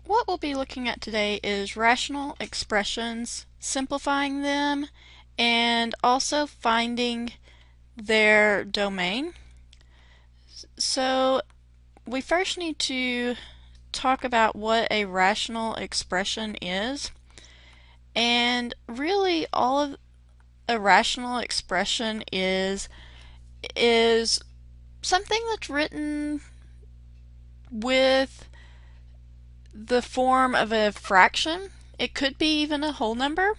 what we'll be looking at today is rational expressions, simplifying them, and also finding their domain. So we first need to talk about what a rational expression is. And really all of a rational expression is something that's written with the form of a fraction. It could be even a whole number.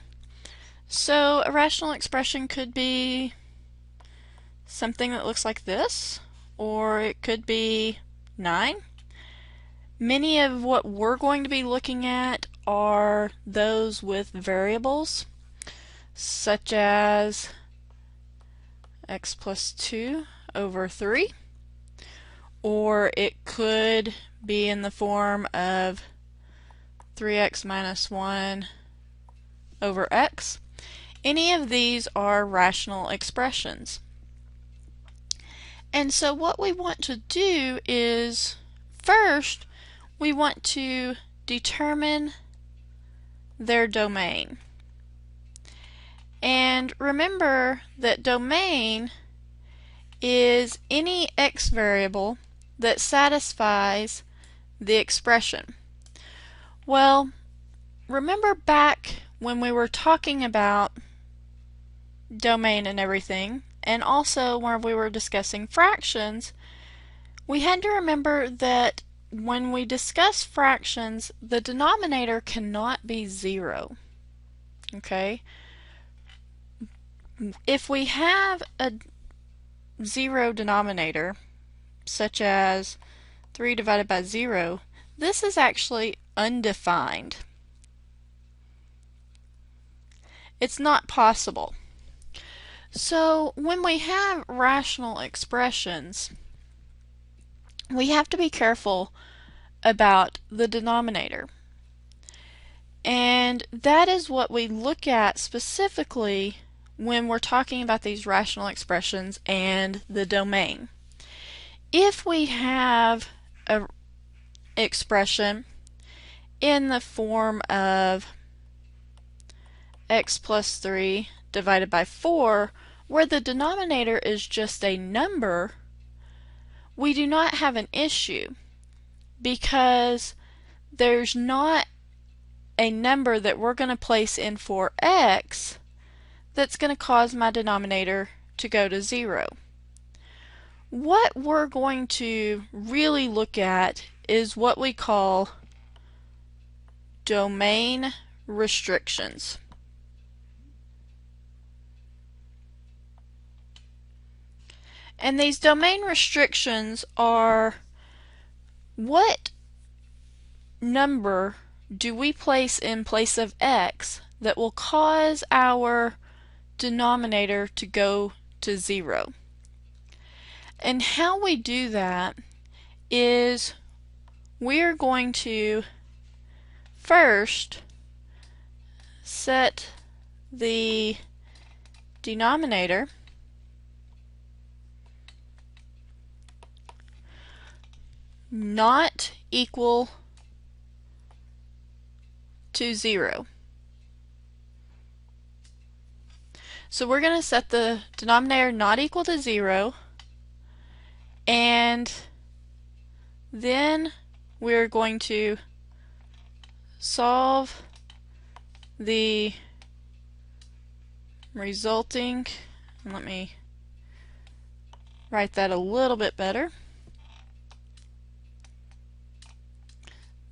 So a rational expression could be something that looks like this, or it could be 9. Many of what we're going to be looking at are those with variables, such as x plus 2 over 3, or it could be in the form of 3x minus 1 over x. Any of these are rational expressions. And so what we want to do is, first, we want to determine their domain. And remember that domain is any x variable that satisfies the expression. Well, remember back when we were talking about domain and everything, and also when we were discussing fractions, we had to remember that when we discuss fractions, the denominator cannot be 0. Okay? If we have a 0 denominator, such as 3 divided by 0, this is actually undefined. It's not possible. So when we have rational expressions, we have to be careful about the denominator. And that is what we look at specifically when we're talking about these rational expressions and the domain. If we have an expression in the form of x plus 3 divided by 4, where the denominator is just a number, we do not have an issue because there's not a number that we're going to place in for x that's going to cause my denominator to go to 0. What we're going to really look at is what we call domain restrictions. And these domain restrictions are, what number do we place in place of x that will cause our denominator to go to 0? And how we do that is we're going to first set the denominator not equal to 0. So we're going to set the denominator not equal to 0, and then we're going to solve the resulting, let me write that a little bit better,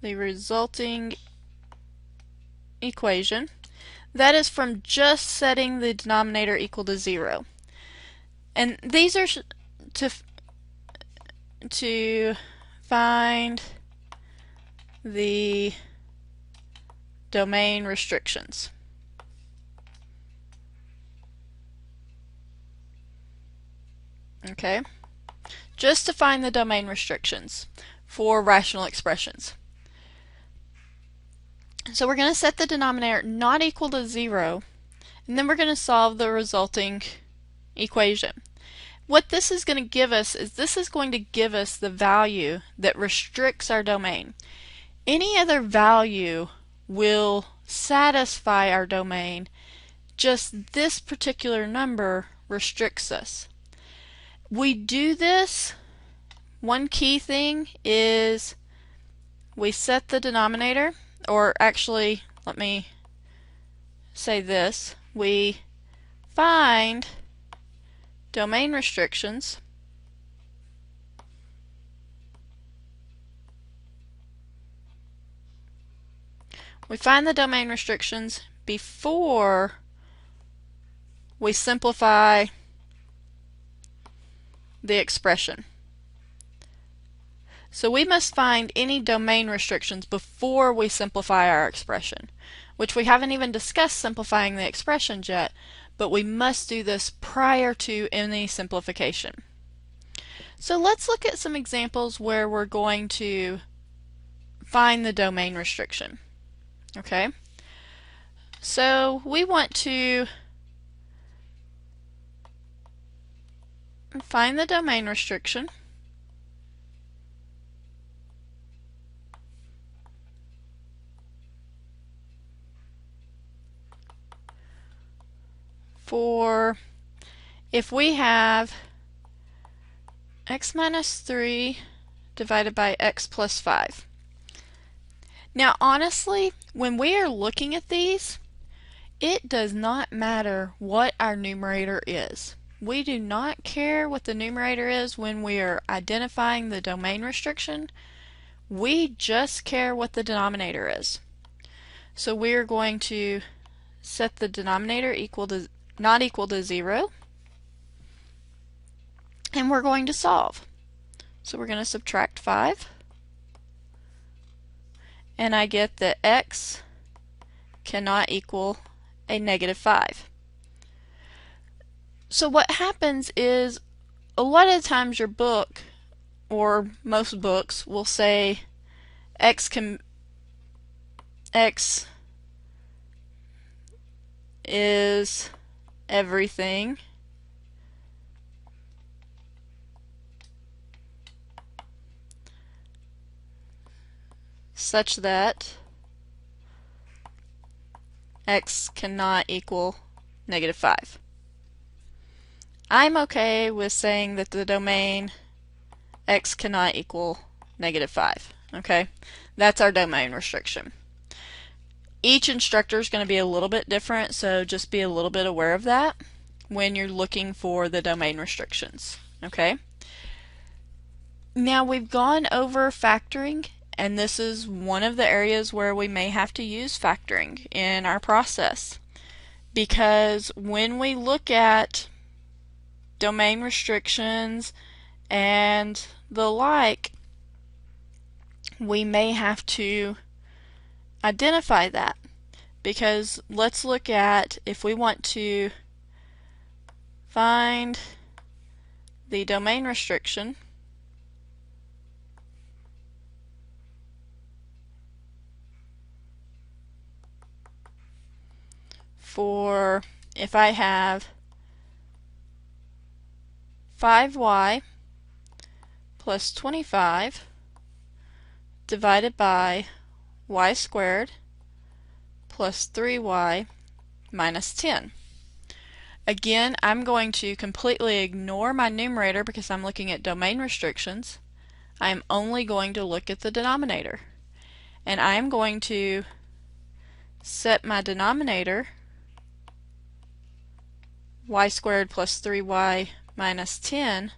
the resulting equation. That is from just setting the denominator equal to 0. And these are to find the domain restrictions. Okay? Just to find the domain restrictions for rational expressions. So we're going to set the denominator not equal to 0, and then we're going to solve the resulting equation. What this is going to give us is this is going to give us the value that restricts our domain. Any other value will satisfy our domain. Just this particular number restricts us. We do this, one key thing is we set the denominator, or actually, let me say this, we find domain restrictions before we simplify the expression. So we must find any domain restrictions before we simplify our expression, which we haven't even discussed simplifying the expressions yet, but we must do this prior to any simplification. So let's look at some examples where we're going to find the domain restriction. Okay? So we want to find the domain restriction for if we have x minus 3 divided by x plus 5. Now honestly, when we are looking at these, it does not matter what our numerator is. We do not care what the numerator is when we are identifying the domain restriction. We just care what the denominator is. So we are going to set the denominator not equal to 0, and we're going to solve. So we're going to subtract 5, and I get that x cannot equal a negative 5. So what happens is a lot of times your book, or most books, will say x is everything such that x cannot equal negative 5. I'm okay with saying that the domain x cannot equal negative 5. Okay? That's our domain restriction. Each instructor is going to be a little bit different, so just be a little bit aware of that when you're looking for the domain restrictions. Okay? Now we've gone over factoring, and this is one of the areas where we may have to use factoring in our process, because when we look at domain restrictions and the like, we may have to identify that, because let's look at if we want to find the domain restriction for if I have 5y plus 25 divided by y squared plus 3y minus 10. Again, I'm going to completely ignore my numerator because I'm looking at domain restrictions. I'm only going to look at the denominator. And I'm going to set my denominator y squared plus 3y minus 10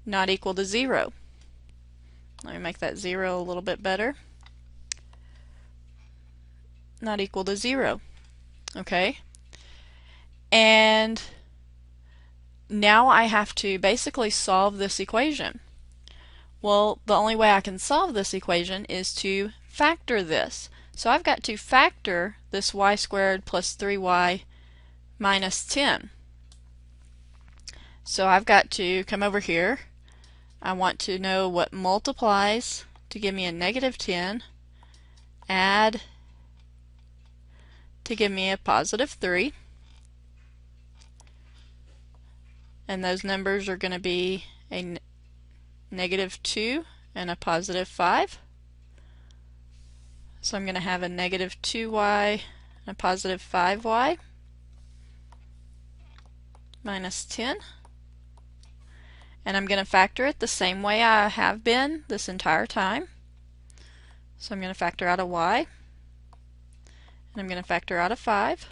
not equal to 0. Let me make that 0 a little bit better. Not equal to 0. Okay? And now I have to basically solve this equation. Well, the only way I can solve this equation is to factor this. So I've got to factor this y squared plus 3y minus 10. So I've got to come over here. I want to know what multiplies to give me a negative 10, add to give me a positive 3, and those numbers are going to be a negative 2 and a positive 5. So I'm going to have a negative 2y and a positive 5y minus 10. And I'm going to factor it the same way I have been this entire time. So I'm going to factor out a y, and I'm going to factor out a 5.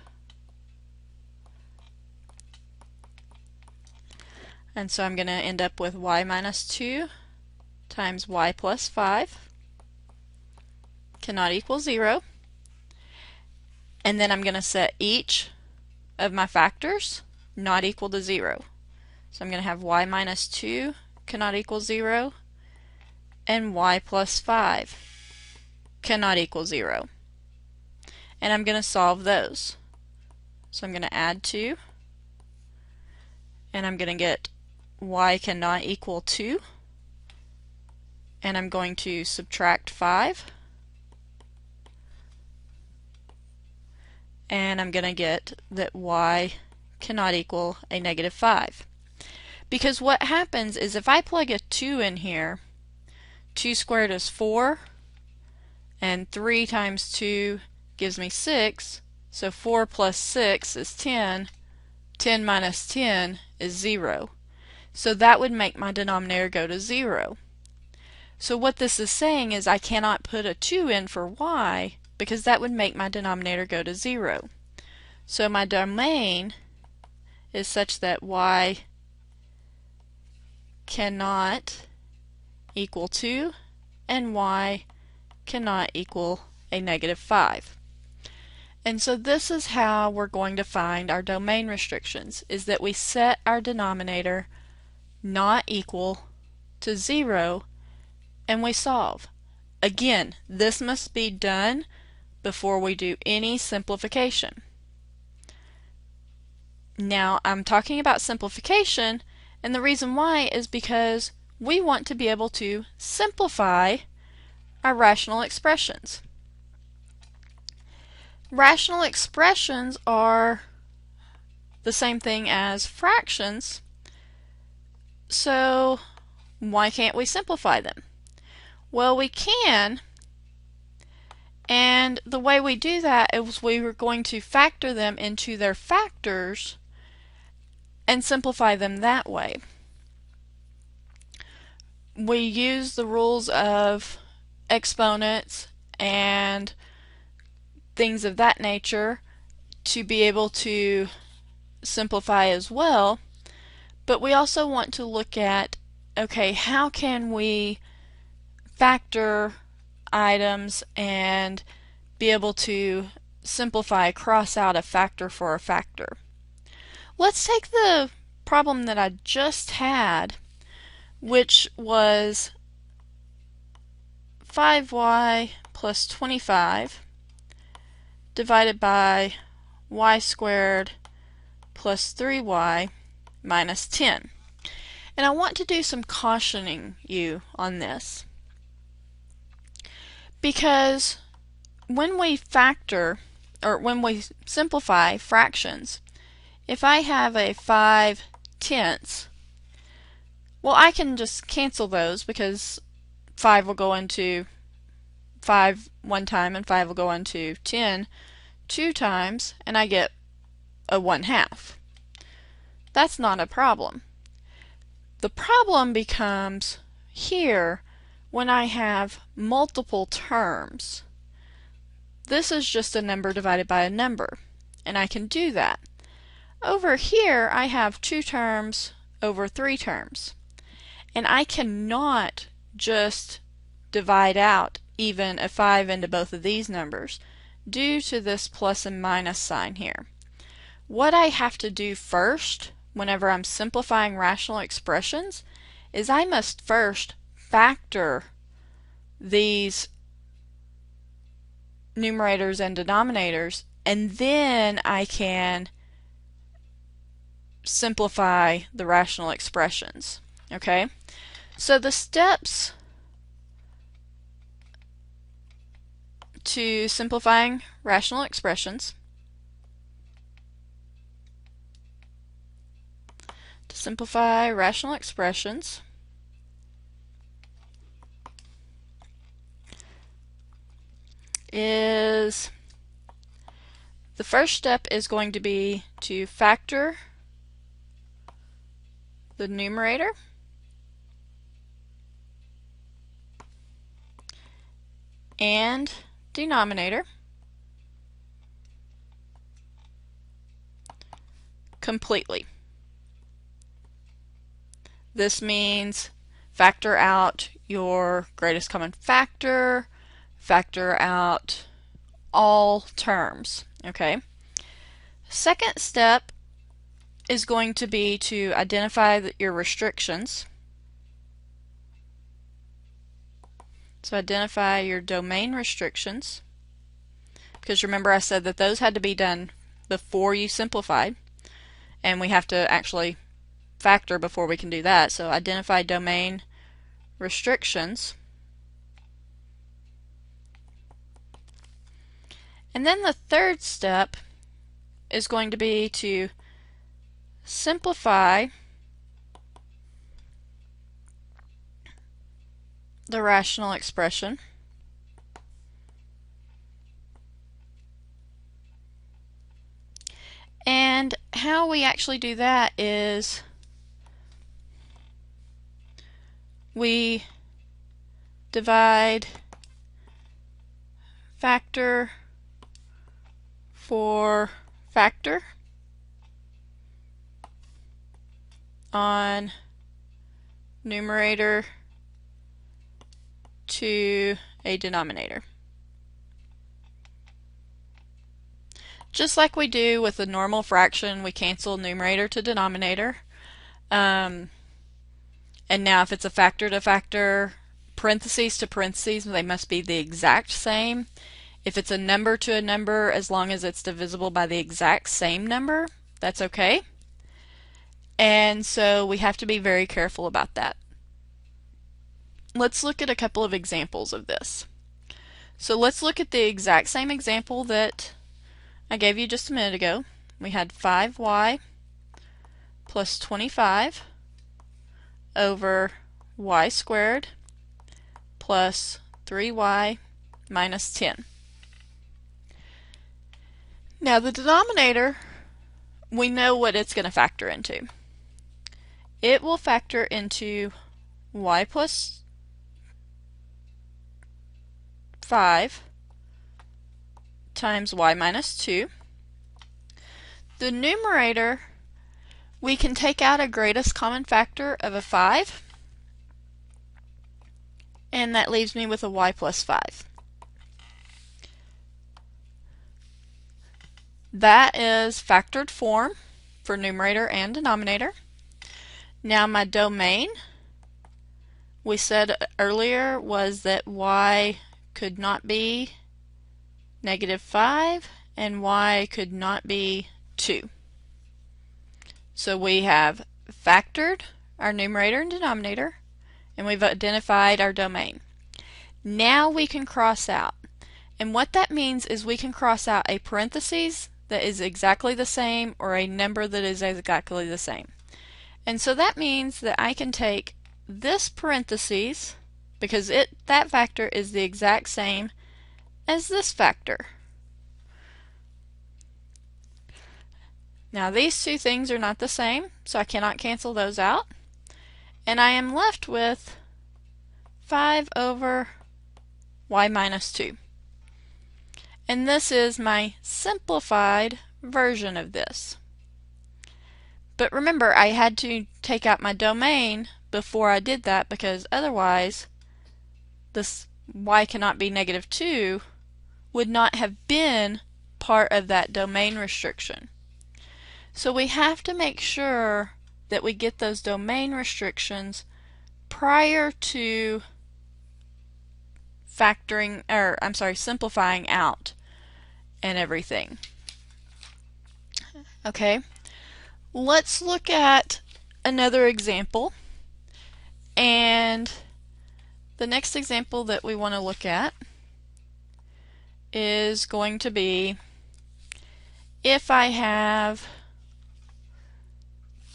And so I'm going to end up with y minus 2 times y plus 5 cannot equal 0. And then I'm going to set each of my factors not equal to 0. So I'm going to have y minus 2 cannot equal 0, and y plus 5 cannot equal 0. And I'm going to solve those. So I'm going to add 2, and I'm going to get y cannot equal 2, and I'm going to subtract 5, and I'm going to get that y cannot equal a negative 5. Because what happens is if I plug a 2 in here, 2 squared is 4, and 3 times 2 gives me 6, so 4 plus 6 is 10, 10 minus 10 is 0. So that would make my denominator go to 0. So what this is saying is I cannot put a 2 in for y because that would make my denominator go to 0. So my domain is such that y cannot equal 2 and y cannot equal a negative 5. And so this is how we're going to find our domain restrictions, is that we set our denominator not equal to 0 and we solve. Again, this must be done before we do any simplification. Now I'm talking about simplification, and the reason why is because we want to be able to simplify our rational expressions. Rational expressions are the same thing as fractions, so why can't we simplify them? Well, we can, and the way we do that is we are going to factor them into their factors and simplify them that way. We use the rules of exponents and things of that nature to be able to simplify as well, but we also want to look at, okay, how can we factor items and be able to simplify, cross out a factor for a factor. Let's take the problem that I just had, which was 5y plus 25 divided by y squared plus 3y minus 10. And I want to do some cautioning you on this, because when we factor, or when we simplify fractions, if I have a 5/10, well, I can just cancel those because 5 will go into 5 one time and 5 will go into 10 two times, and I get a 1/2. That's not a problem. The problem becomes here when I have multiple terms. This is just a number divided by a number, and I can do that. Over here I have 2 terms over 3 terms, and I cannot just divide out even a 5 into both of these numbers due to this plus and minus sign here. What I have to do first whenever I'm simplifying rational expressions is I must first factor these numerators and denominators, and then I can simplify the rational expressions. Okay? So the steps to simplifying rational expressions. To simplify rational expressions, is the first step is going to be to factor the numerator and denominator completely. This means factor out your greatest common factor, factor out all terms, okay? Second step is going to be to identify your restrictions. So identify your domain restrictions, because remember I said that those had to be done before you simplified, and we have to actually factor before we can do that. So identify domain restrictions. And then the third step is going to be to simplify the rational expression and how we actually do that is we divide factor for factor on numerator to a denominator. Just like we do with a normal fraction, we cancel numerator to denominator. And now if it's a factor to factor, parentheses to parentheses, they must be the exact same. If it's a number to a number, as long as it's divisible by the exact same number, that's okay. And so we have to be very careful about that. Let's look at a couple of examples of this. So let's look at the exact same example that I gave you just a minute ago. We had 5y plus 25 over y squared plus 3y minus 10. Now the denominator, we know what it's going to factor into. It will factor into y plus 5 times y minus 2. The numerator, we can take out a greatest common factor of a 5, and that leaves me with a y plus 5. That is factored form for numerator and denominator. Now my domain, we said earlier, was that y could not be -5 and y could not be 2. So we have factored our numerator and denominator, and we've identified our domain. Now we can cross out. And what that means is we can cross out a parentheses that is exactly the same or a number that is exactly the same. And so that means that I can take this parentheses, because that factor is the exact same as this factor. Now these two things are not the same, so I cannot cancel those out. And I am left with 5 over y minus 2. And this is my simplified version of this. But remember, I had to take out my domain before I did that, because otherwise this y cannot be -2 would not have been part of that domain restriction. So we have to make sure that we get those domain restrictions prior to simplifying out and everything. Okay, let's look at another example. And the next example that we want to look at is going to be if I have,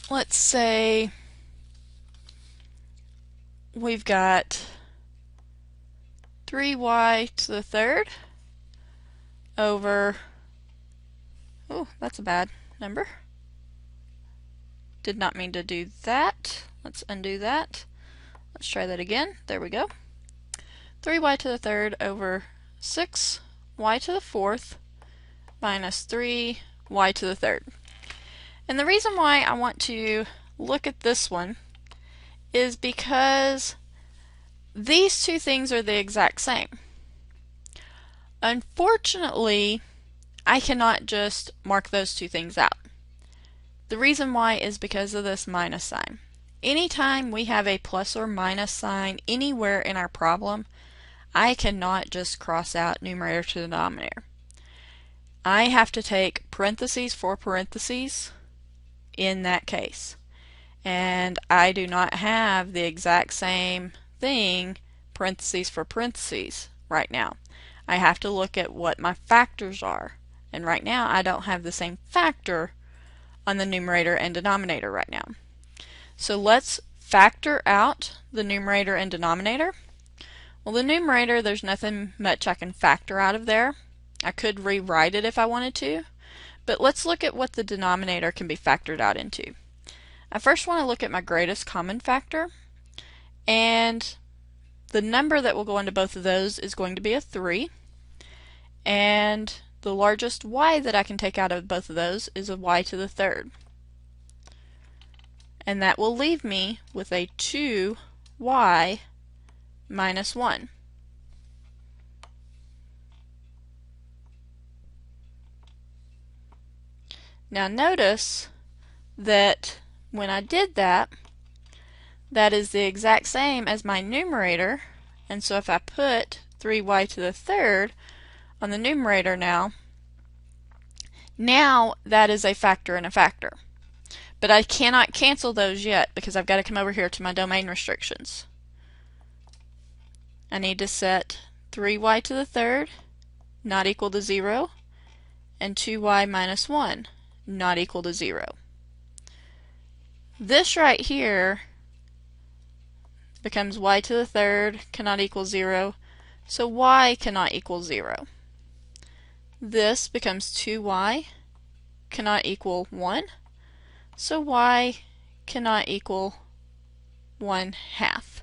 let's say we've got 3y to the third over, oh, that's a bad number. Did not mean to do that. Let's undo that. Let's try that again. There we go. 3y to the third over 6y to the fourth minus 3y to the third. And the reason why I want to look at this one is because these two things are the exact same. Unfortunately, I cannot just mark those two things out. The reason why is because of this minus sign. Anytime we have a plus or minus sign anywhere in our problem, I cannot just cross out numerator to denominator. I have to take parentheses for parentheses in that case. And I do not have the exact same thing, parentheses for parentheses, right now. I have to look at what my factors are. And right now I don't have the same factor on the numerator and denominator right now. So let's factor out the numerator and denominator. Well, the numerator, there's nothing much I can factor out of there. I could rewrite it if I wanted to, but let's look at what the denominator can be factored out into. I first want to look at my greatest common factor, and the number that will go into both of those is going to be a 3, and the largest y that I can take out of both of those is a y to the third. And that will leave me with a 2y minus 1. Now notice that when I did that, that is the exact same as my numerator, and so if I put 3y to the third on the numerator now that is a factor and a factor. But I cannot cancel those yet because I've got to come over here to my domain restrictions. I need to set 3y to the third not equal to 0 and 2y minus 1 not equal to 0. This right here becomes y to the third cannot equal 0, so y cannot equal 0. This becomes 2y cannot equal 1, so y cannot equal 1/2.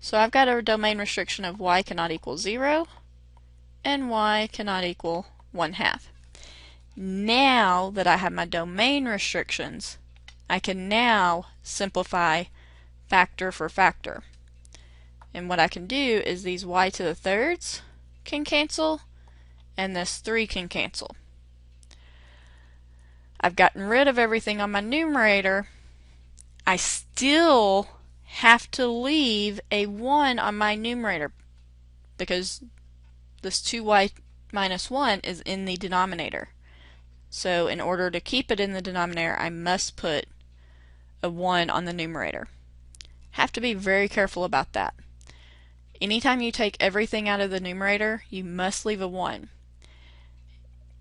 So I've got a domain restriction of y cannot equal 0 and y cannot equal 1/2. Now that I have my domain restrictions, I can now simplify factor for factor. And what I can do is these y to the thirds can cancel and this 3 can cancel. I've gotten rid of everything on my numerator. I still have to leave a 1 on my numerator because this 2y minus 1 is in the denominator. So in order to keep it in the denominator, I must put a 1 on the numerator. Have to be very careful about that. Anytime you take everything out of the numerator, you must leave a 1.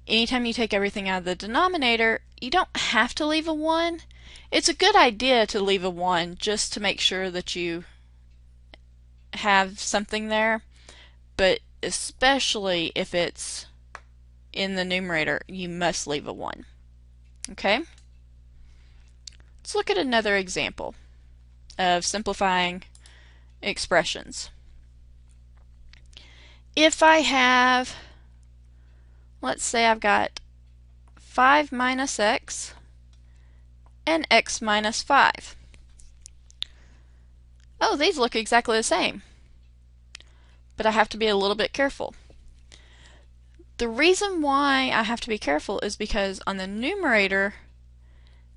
Anytime you take everything out of the denominator, you don't have to leave a 1. It's a good idea to leave a 1 just to make sure that you have something there, but especially if it's in the numerator, you must leave a 1. Okay? Let's look at another example of simplifying expressions. If I have, let's say I've got 5 minus x and x minus 5. Oh, these look exactly the same. But I have to be a little bit careful. The reason why I have to be careful is because on the numerator,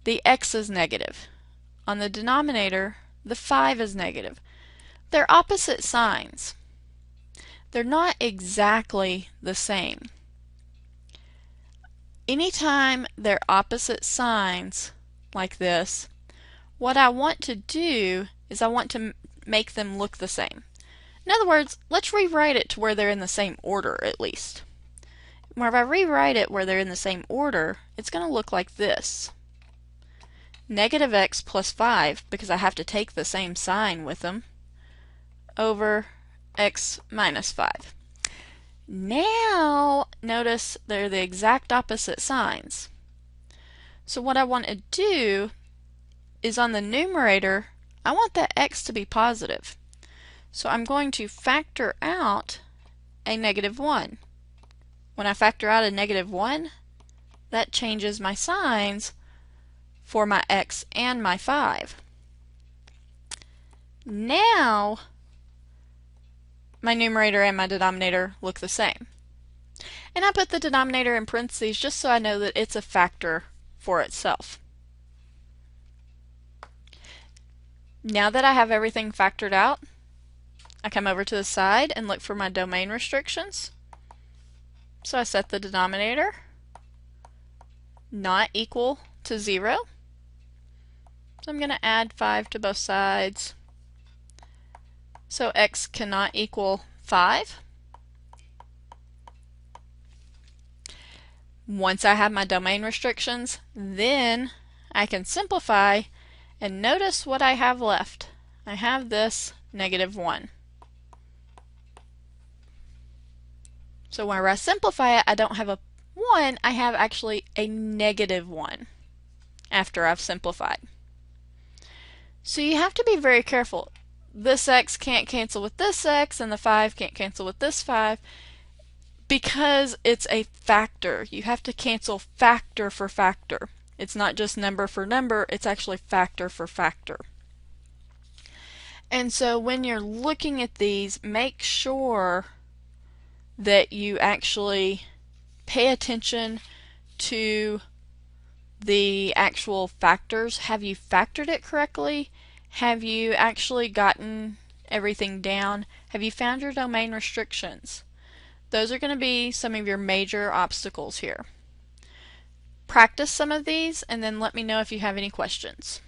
the x is negative. On the denominator, the 5 is negative. They're opposite signs. They're not exactly the same. Anytime they're opposite signs like this, what I want to do is I want to make them look the same. In other words, let's rewrite it to where they're in the same order at least. Where if I rewrite it where they're in the same order, it's going to look like this. Negative x plus 5, because I have to take the same sign with them, over x minus 5. Now, notice notice they're the exact opposite signs. So what I want to do is on the numerator, I want that x to be positive. So I'm going to factor out a -1. When I factor out a -1, that changes my signs for my x and my 5. Now my numerator and my denominator look the same. And I put the denominator in parentheses just so I know that it's a factor for itself. Now that I have everything factored out, I come over to the side and look for my domain restrictions. So I set the denominator not equal to 0. So I'm going to add 5 to both sides. So x cannot equal 5. Once I have my domain restrictions, then I can simplify and notice what I have left. I have this -1. So whenever I simplify it, I don't have a 1, I have actually a -1 after I've simplified. So you have to be very careful. This x can't cancel with this x, and the 5 can't cancel with this 5, because it's a factor. You have to cancel factor for factor. It's not just number for number, it's actually factor for factor. And so when you're looking at these, make sure that you actually pay attention to the actual factors. Have you factored it correctly? Have you actually gotten everything down? Have you found your domain restrictions? Those are going to be some of your major obstacles here. Practice some of these and then let me know if you have any questions.